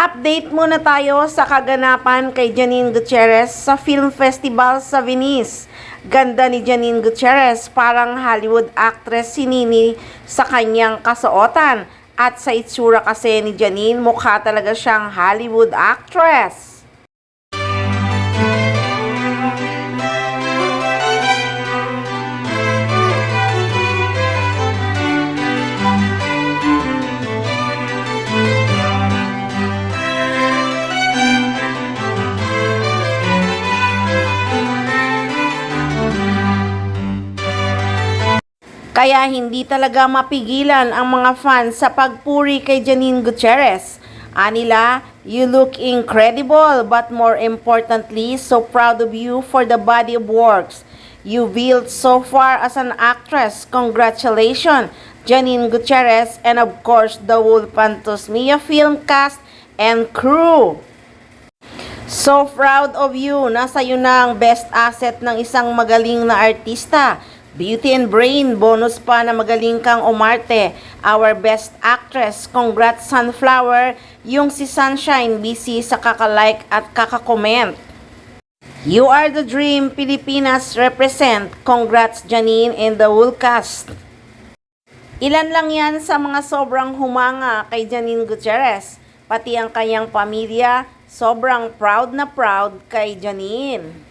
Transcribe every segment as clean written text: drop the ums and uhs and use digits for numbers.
Update muna tayo sa kaganapan kay Janine Gutierrez sa Film Festival sa Venice. Ganda ni Janine Gutierrez, parang Hollywood actress si Nini sa kanyang kasuotan. At sa itsura kasi ni Janine, mukha talaga siyang Hollywood actress. Kaya hindi talaga mapigilan ang mga fans sa pagpuri kay Janine Gutierrez. Anila, you look incredible, but more importantly, so proud of you for the body of works you built so far as an actress. Congratulations, Janine Gutierrez, and of course, the whole Pantos Mia film cast and crew. So proud of you. Nasa iyo na ang best asset ng isang magaling na artista. Beauty and brain, bonus pa na magaling kang umarte. Our best actress, congrats Sunflower, yung si Sunshine busy sa kakalike at kakakomment. You are the dream, Pilipinas represent. Congrats Janine and the whole cast. Ilan lang yan sa mga sobrang humanga kay Janine Gutierrez. Pati ang kanyang pamilya, sobrang proud na proud kay Janine.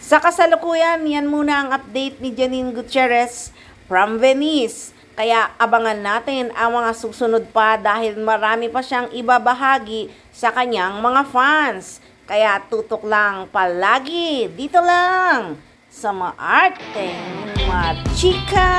Sa kasalukuyan, yan muna ang update ni Janine Gutierrez from Venice. Kaya abangan natin ang mga susunod pa dahil marami pa siyang ibabahagi sa kanyang mga fans. Kaya tutok lang palagi dito lang sa Maarteng Machika.